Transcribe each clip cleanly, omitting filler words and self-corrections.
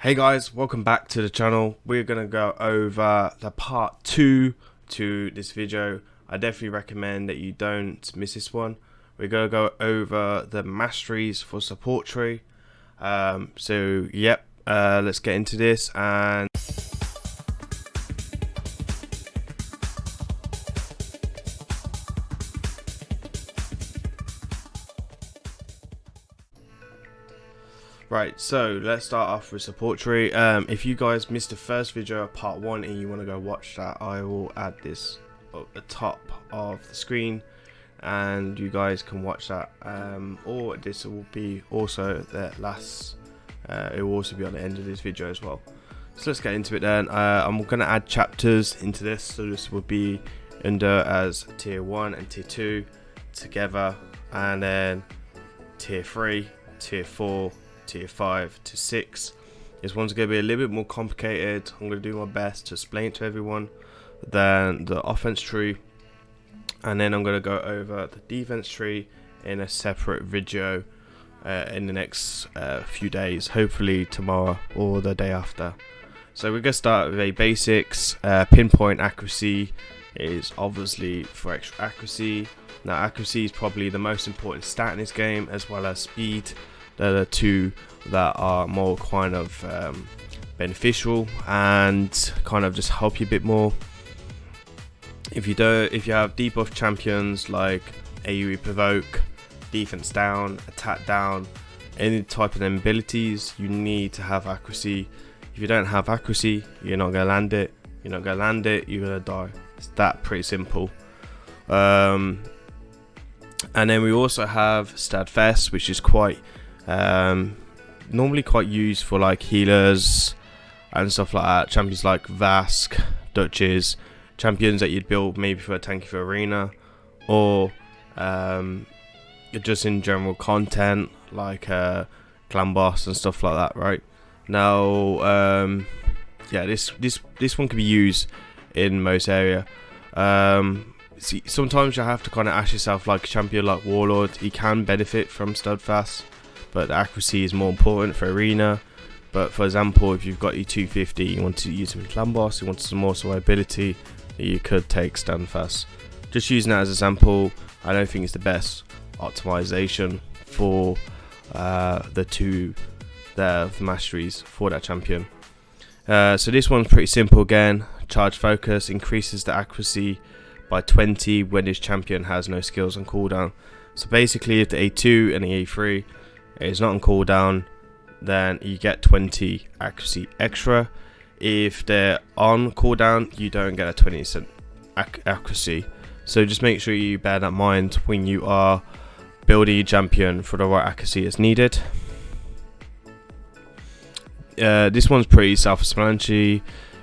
Hey guys, welcome back to the channel. We're going to go over the part 2 to this video. I definitely recommend that you don't miss this one. We're going to go over the masteries for support tree. Let's get into this. And right, so let's start off with support tree. If you guys missed the first video, part 1, and you want to go watch that, I will add this at the top of the screen and you guys can watch that, or this will be also the last, it will also be on the end of this video as well. So let's get into it then. I'm going to add chapters into this, so this will be under as tier 1 and tier 2 together, and then tier 3, tier 4, tier 5 to 6. This one's going to be a little bit more complicated. I'm going to do my best to explain it to everyone than the offense tree, and then I'm going to go over the defense tree in a separate video in the next few days, hopefully tomorrow or the day after. So we're going to start with a basics. Pinpoint accuracy is obviously for extra accuracy. Now accuracy is probably the most important stat in this game, as well as speed. They're the two that are more kind of beneficial and kind of just help you a bit more. If you have debuff champions like AoE provoke, defense down, attack down, any type of them abilities, you need to have accuracy. If you don't have accuracy, you're not gonna land it. You're not gonna land it. You're gonna die. It's that pretty simple. And then we also have steadfast, which is quite normally quite used for like healers and stuff like that. Champions like Vask, Duchess, champions that you'd build maybe for a tanky for arena, or just in general content like clan boss and stuff like that. Right now, yeah, this one can be used in most area. See, sometimes you have to kind of ask yourself, like a champion like Warlord, he can benefit from steadfast, but the accuracy is more important for arena. But for example, if you've got your 250, you want to use him in clan boss, you want some more survivability, you could take steadfast. Just using that as an example, I don't think it's the best optimization for the masteries for that champion. So this one's pretty simple again. Charge focus increases the accuracy by 20 when this champion has no skills on cooldown. So basically, if the A2 and the A3 is not on cooldown, then you get 20 accuracy extra. If they're on cooldown, you don't get a 20% accuracy. So just make sure you bear that in mind when you are building your champion for the right accuracy as needed. This one's pretty self-explanatory.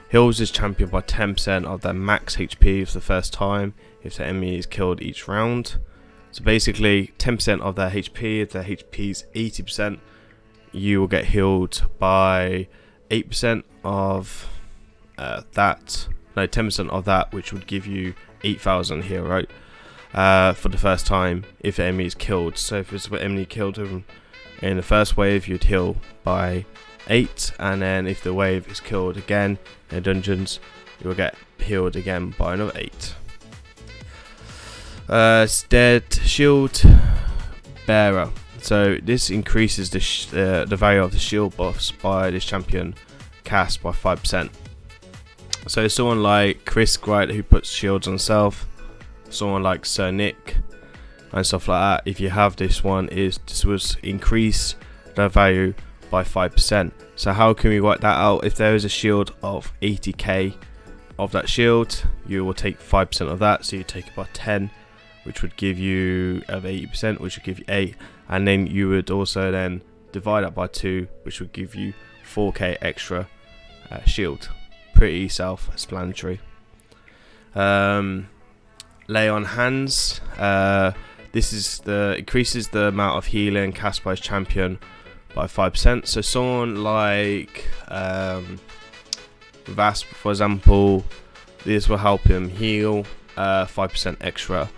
Heals this champion by 10% of their max HP for the first time if the enemy is killed each round. So basically 10% of their HP, if their HP is 80%, you will get healed by 8% of that. No, 10% of that, which would give you 8,000 here, right? For the first time if the enemy is killed. So if it's the enemy killed him in the first wave, you'd heal by 8, and then if the wave is killed again in dungeons, you will get healed again by another 8. Stead shield bearer. So this increases the value of the shield buffs by this champion cast by 5%. So someone like Chris, right, who puts shields on himself, someone like Sir Nick and stuff like that, if you have this one, this was increase the value by 5%. So how can we work that out? If there is a shield of 80k of that shield, you will take 5% of that, so you take about 10, which would give you 80%, which would give you 8, and then you would also then divide that by 2, which would give you 4k extra shield. Pretty self-explanatory. Lay on hands. This is increases the amount of healing cast by his champion by 5%. So someone like Vasp, for example, this will help him heal 5% extra.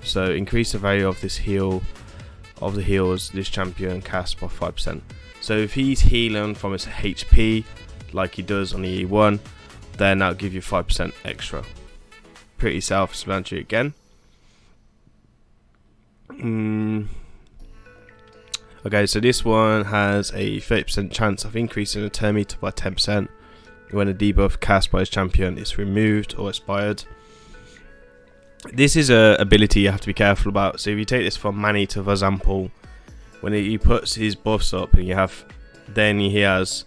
So increase the value of this heal of the heals this champion casts by 5%. So if he's healing from his HP like he does on the E1, then that'll give you 5% extra. Pretty self-explanatory again. Okay, so this one has a 30% chance of increasing the turn meter by 10% when a debuff cast by his champion is removed or expired. This is a ability you have to be careful about. So if you take this from Man-Eater, for example, when he puts his buffs up and then he has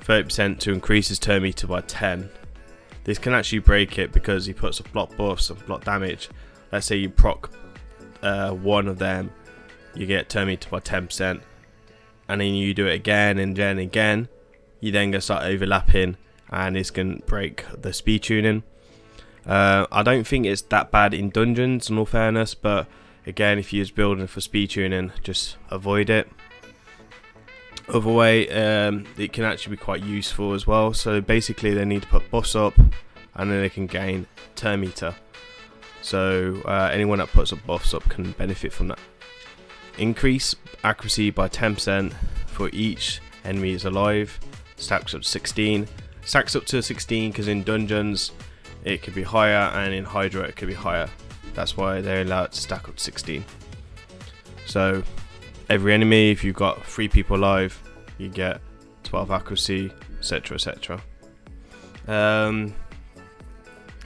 30% to increase his turn meter by 10. This can actually break it because he puts up block buffs and block damage. Let's say you proc one of them, you get turn meter by 10%, and then you do it again and then again, you then gonna start overlapping, and this can break the speed tuning. I don't think it's that bad in dungeons, in all fairness, but again, if you're building for speed tuning, just avoid it. Other way, it can actually be quite useful as well. So basically they need to put buffs up and then they can gain turn meter. So anyone that puts up buffs up can benefit from that. Increase accuracy by 10% for each enemy is alive. Stacks up to 16. Stacks up to 16 because in dungeons it could be higher and in Hydra it could be higher. That's why they're allowed to stack up to 16. So every enemy, if you've got 3 people alive, you get 12 accuracy, etc, etc.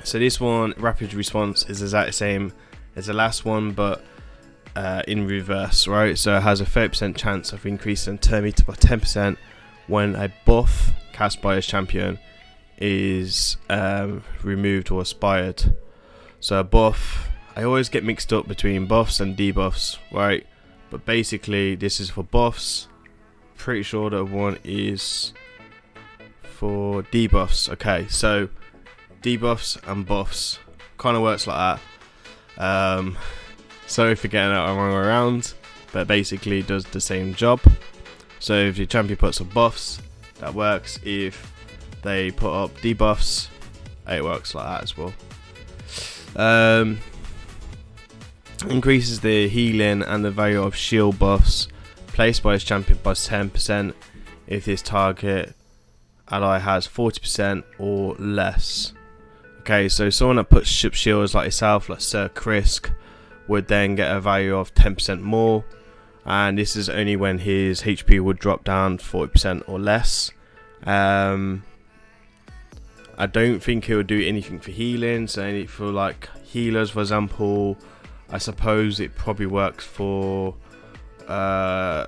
So this one, rapid response, is exactly the same as the last one, but in reverse, right? So it has a 30% chance of increasing turn meter by 10% when a buff cast by his champion is removed or expired. So a buff, I always get mixed up between buffs and debuffs, right? But basically this is for buffs. Pretty sure that one is for debuffs. Okay, so debuffs and buffs kind of works like that. Sorry for getting that wrong around, but basically it does the same job. So if your champion puts up buffs, that works. If they put up debuffs, it works like that as well. Increases the healing and the value of shield buffs placed by his champion by 10% if this target ally has 40% or less. Okay, so someone that puts ship shields like yourself, like Sir Krisk, would then get a value of 10% more, and this is only when his HP would drop down 40% or less. I don't think he would do anything for healing, so any for like healers, for example. I suppose it probably works for I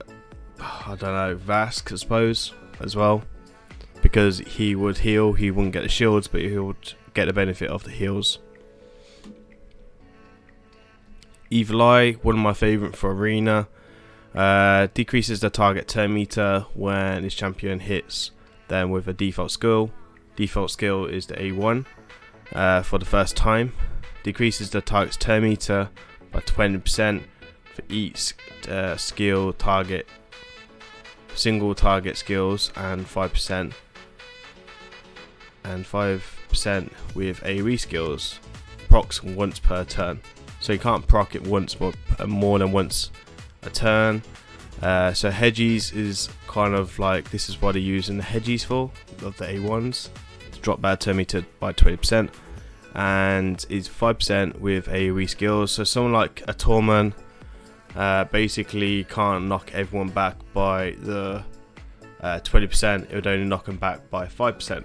don't know, Vask, I suppose, as well, because he would heal. He wouldn't get the shields, but he would get the benefit of the heals. Evil Eye, one of my favourite for arena, decreases the target turn meter when his champion hits them with a default skill. Default skill is the A1 for the first time. Decreases the target's turn meter by 20% for each skill target, single target skills, and 5% with AoE skills. Procs once per turn, so you can't proc it once, but more than once a turn. So hedgies is kind of like, this is what they use in the hedgies for, of the A1s, to drop bad turn meter by 20%, and is 5% with AoE skills. So someone like a Torment basically can't knock everyone back by the 20%, it would only knock them back by 5%.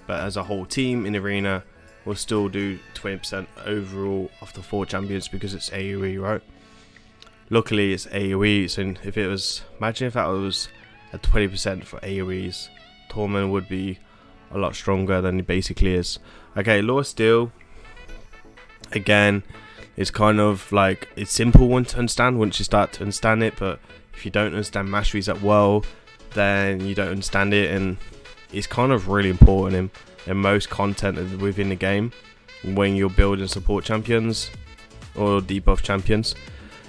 But as a whole team in arena, will still do 20% overall of the 4 champions because it's AoE, right? Luckily it's AoE, so if it was, imagine if that was at 20% for AoEs, Torment would be a lot stronger than he basically is. Okay, Law of Steel, again, it's kind of like, it's simple one to understand once you start to understand it, but if you don't understand Masteries that well, then you don't understand it, and it's kind of really important in most content within the game when you're building support champions or debuff champions.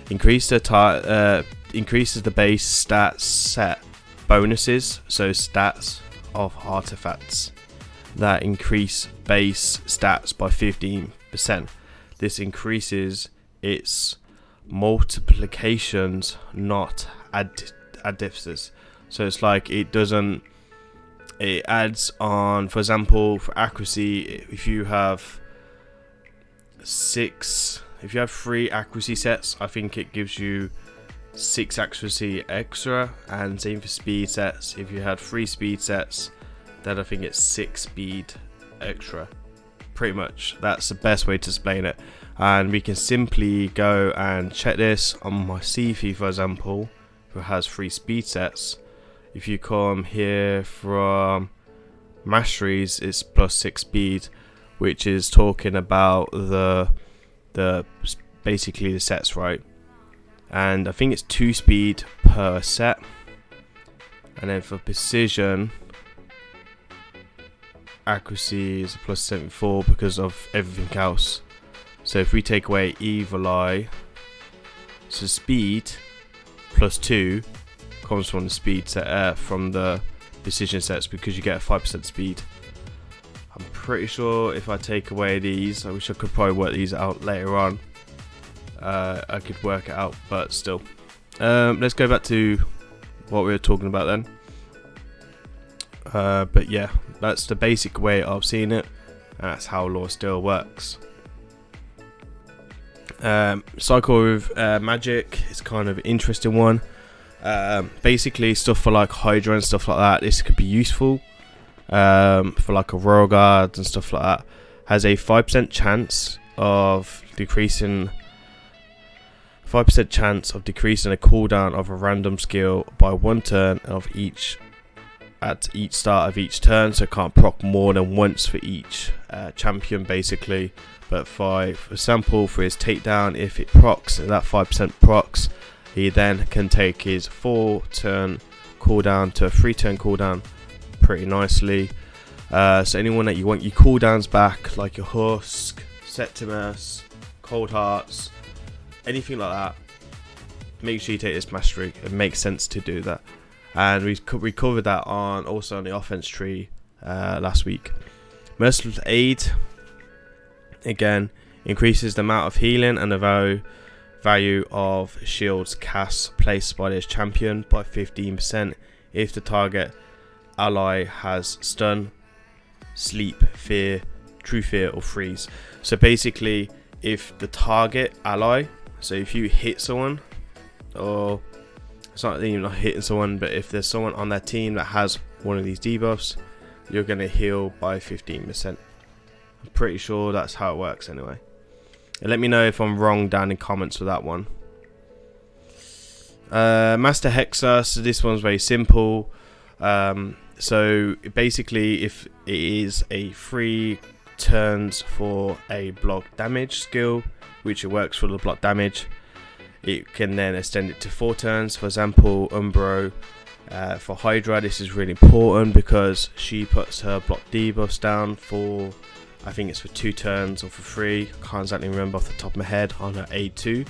Increases the base stats set bonuses, so stats of artifacts that increase base stats by 15%. This increases its multiplications, not additions. So it's like it adds on, for example, for accuracy, if you have 3 accuracy sets, I think it gives you 6 accuracy extra, and same for speed sets. If you had 3 speed sets, then I think it's 6 speed extra. Pretty much, that's the best way to explain it. And we can simply go and check this on my Sifi, for example, who has 3 speed sets. If you come here from Masteries, it's +6 speed, which is talking about the basically the sets, right? And I think it's 2 speed per set. And then for precision, accuracy is +74 because of everything else. So if we take away evil eye, so speed +2 comes from the speed set, from the precision sets, because you get a 5% speed. I'm pretty sure if I take away these, I wish I could probably work these out later on. I could work it out, but still. Let's go back to what we were talking about then. But yeah, that's the basic way of seeing it. That's how Law Steel works. Cycle with magic is kind of an interesting one. Basically stuff for like Hydra and stuff like that, this could be useful. For like a Royal Guard and stuff like that, has a 5% chance of decreasing a cooldown of a random skill by 1 turn of each at each start of each turn, so it can't proc more than once for each champion basically. But for example, for his takedown, if it procs, that 5% procs, he then can take his 4-turn cooldown to a 3-turn cooldown pretty nicely. So anyone that you want your cooldowns back, like your Husk, Septimus, Cold Hearts, anything like that, make sure you take this mastery. It makes sense to do that. And we covered that also on the offense tree last week. Merciless Aid, again, increases the amount of healing and the value of shields cast placed by this champion by 15% if the target ally has stun, sleep, fear, true fear, or freeze. So basically, if the target ally, so if you hit someone, or it's not even not hitting someone, but if there's someone on their team that has one of these debuffs, you're going to heal by 15%. I'm pretty sure that's how it works anyway. And let me know if I'm wrong down in comments for that one. Master Hexa, so this one's very simple. So basically, if it is a 3 turns for a block damage skill, which it works for the block damage, it can then extend it to 4 turns. For example, Umbro, for Hydra, this is really important because she puts her block debuffs down for, I think it's for 2 turns or for 3, I can't exactly remember off the top of my head, on her A2.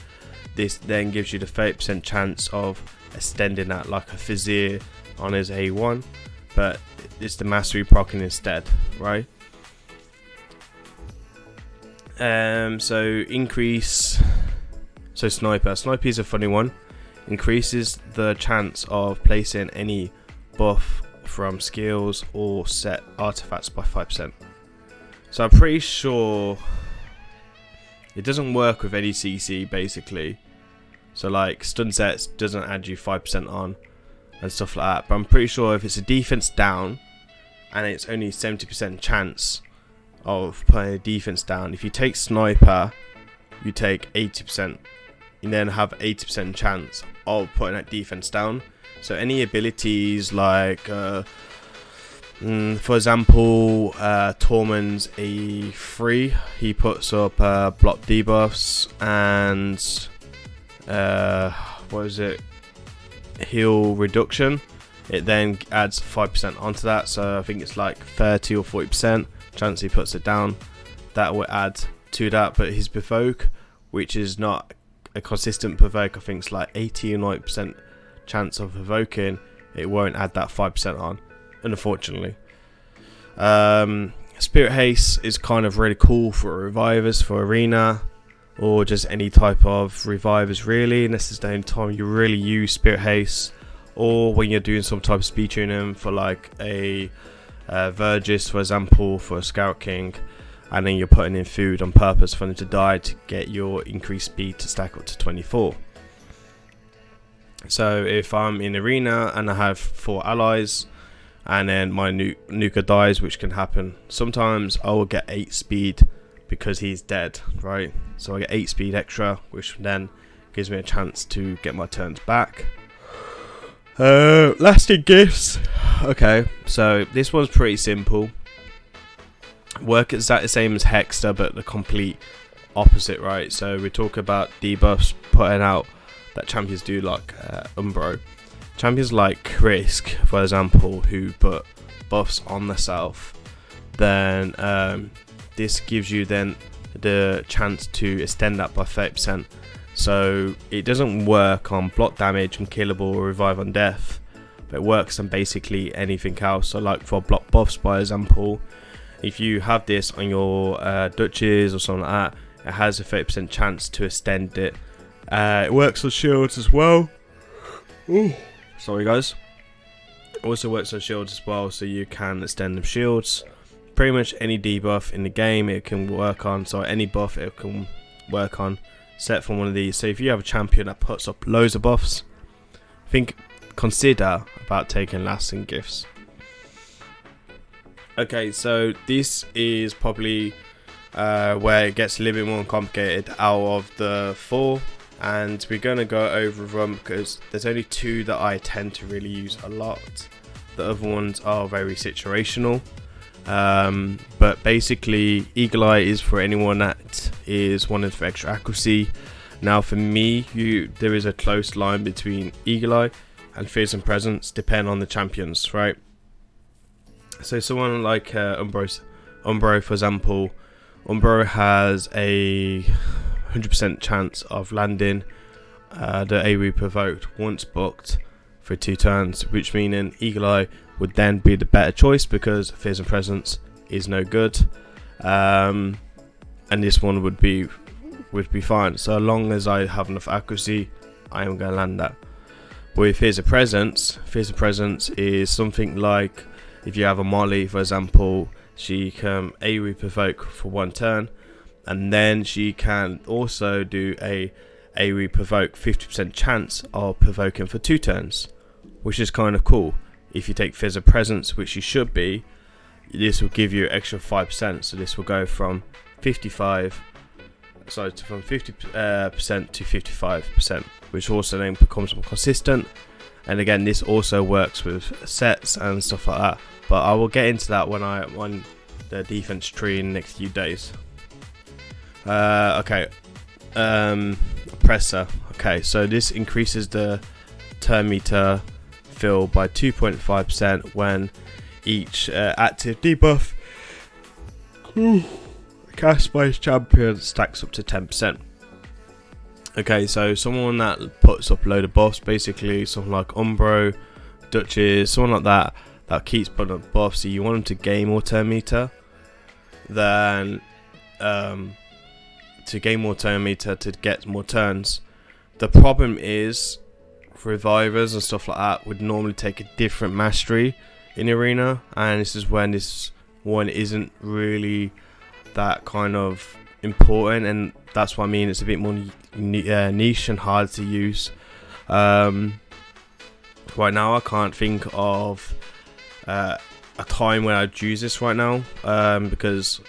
This then gives you the 30% chance of extending that like a Vizier on his A1, but it's the mastery proccing instead, right? So Sniper is a funny one. Increases the chance of placing any buff from skills or set artifacts by 5%. So I'm pretty sure it doesn't work with any CC basically. So like stun sets doesn't add you 5% on and stuff like that. But I'm pretty sure if it's a defense down and it's only 70% chance of putting a defense down, if you take Sniper, you take 80%. You then have 80% chance of putting that defense down. So any abilities like for example, Tormund's A3, he puts up block debuffs and heal reduction. It then adds 5% onto that, so I think it's like 30 or 40% chance he puts it down. That will add to that. But his provoke, which is not a consistent provoke, I think it's like 80 or 90% chance of provoking, it won't add that 5% on, unfortunately. Spirit Haste is kind of really cool for revivers for arena or just any type of revivers really, and this is the only time you really use Spirit Haste, or when you're doing some type of speed tuning for like a Vergis, for example, for a Scout King, and then you're putting in food on purpose for them to die to get your increased speed to stack up to 24. So if I'm in arena and I have 4 allies and then my nuker dies, which can happen sometimes, I will get 8 speed because he's dead, right? So I get 8 speed extra, which then gives me a chance to get my turns back. Lasting gifts. Okay, so this one's pretty simple. Work exactly the same as Hexter, but the complete opposite, right? So we talk about debuffs putting out that champions do, like Umbro. Champions like Krisk, for example, who put buffs on themselves, then this gives you then the chance to extend that by 30%. So it doesn't work on block damage, unkillable, or revive on death, but it works on basically anything else. So like for block buffs, by example, if you have this on your Duchess or something like that, it has a 30% chance to extend it. It works on shields as well. Ooh, sorry guys. It also works on shields as well, so you can extend them shields. Pretty much any debuff in the game it can work on, so any buff it can work on, set from one of these. So if you have a champion that puts up loads of buffs, consider about taking lasting gifts. Okay, so this is probably where it gets a little bit more complicated out of the 4, and we're going to go over them because there's only 2 that I tend to really use a lot. The other ones are very situational. But basically Eagle Eye is for anyone that is wanting for extra accuracy. Now for me, there is a close line between Eagle Eye and Fearsome Presence, depending on the champions, right? So someone like Umbro, for example, Umbro has a 100% chance of landing the AoE provoked once booked for 2 turns, which meaning Eagle Eye would then be the better choice because Fearsome Presence is no good, and this one would be fine. So long as I have enough accuracy, I am going to land that. With Fearsome Presence is something like if you have a Molly, for example, she can AoE provoke for 1 turn, and then she can also do a AoE provoke 50% chance of provoking for 2 turns, which is kind of cool. If you take Fearsome Presence, which you should be, this will give you extra 5%. So this will go from 50% to 55%, which also then becomes more consistent. And again, this also works with sets and stuff like that. But I will get into that when I'm on the defense tree in the next few days. Okay, Oppressor. Okay, so this increases the turn meter fill by 2.5% when each active debuff cast by his champion stacks up to 10%. Okay, so someone that puts up a load of buffs, basically someone like Umbro, Duchess, someone like that keeps putting up buffs, so you want them to gain more turn meter, then to gain more turn meter to get more turns. The problem is revivers and stuff like that would normally take a different mastery in arena, and this is when this one isn't really that kind of important, and that's what I mean, it's a bit more niche and hard to use. Right now I can't think of a time when I'd use this right now, because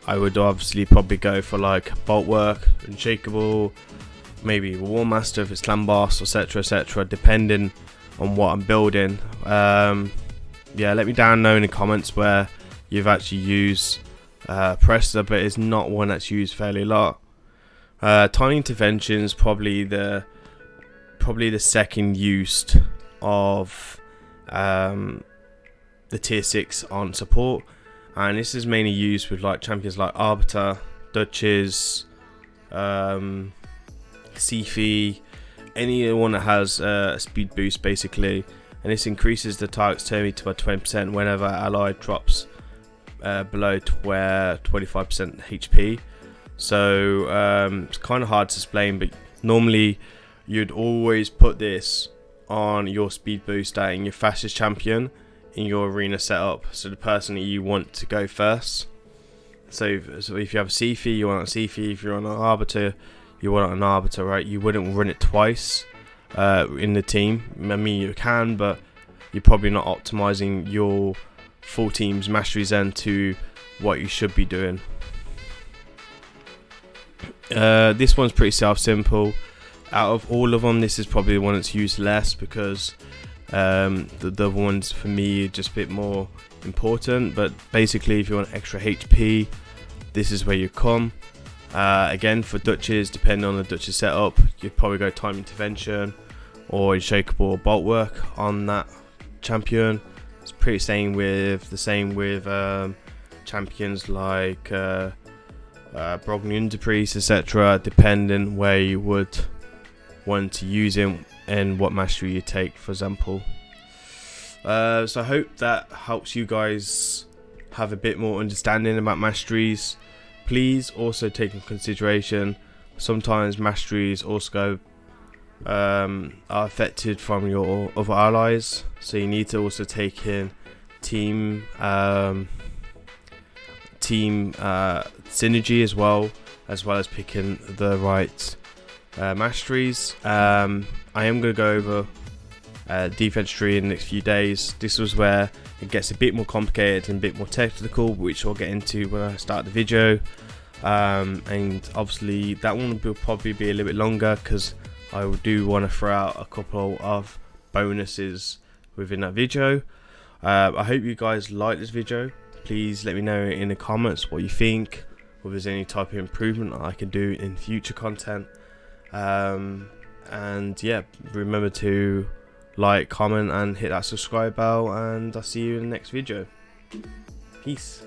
I would obviously probably go for like Bulwark, Unshakable, maybe War Master if it's Clan Boss, etc, depending on what I'm building. Yeah, let me down know in the comments where you've actually used Oppressor, but it's not one that's used fairly a lot. Tiny Interventions probably the second used of the tier 6 on support, and this is mainly used with like champions like Arbiter, Duchess, Sifi, anyone that has a speed boost basically, and this increases the target's turn meter by 20% whenever ally drops below 25% HP. So it's kind of hard to explain, but normally you'd always put this on your speed booster and your fastest champion in your arena setup, so the person that you want to go first. So if you have a Siphi, you want a Siphi. If you're on an Arbiter, you want an Arbiter, right? You wouldn't run it twice in the team. I mean, you can, but you're probably not optimizing your full team's masteries then to what you should be doing. This one's pretty simple. Out of all of them, this is probably the one that's used less, because the other ones for me are just a bit more important. But basically, if you want extra HP, this is where you come. Again, for Duchess, depending on the Duchess setup, you'd probably go Time Intervention or Unshakable or Bolt Work on that champion. It's pretty the same with champions like Brognion Priest, etc. Depending where you would want to use him and what mastery you take, for example. So I hope that helps you guys have a bit more understanding about masteries. Please also take in consideration, sometimes masteries also are affected from your other allies, so you need to also take in team synergy as well as picking the right masteries. I am going to go over defense tree in the next few days. This was where it gets a bit more complicated and a bit more technical, which I'll get into when I start the video. And obviously that one will probably be a little bit longer, because I do want to throw out a couple of bonuses within that video. I hope you guys like this video. Please let me know in the comments what you think, or if there's any type of improvement I can do in future content. And yeah, remember to like, comment and hit that subscribe bell, and I'll see you in the next video. Peace.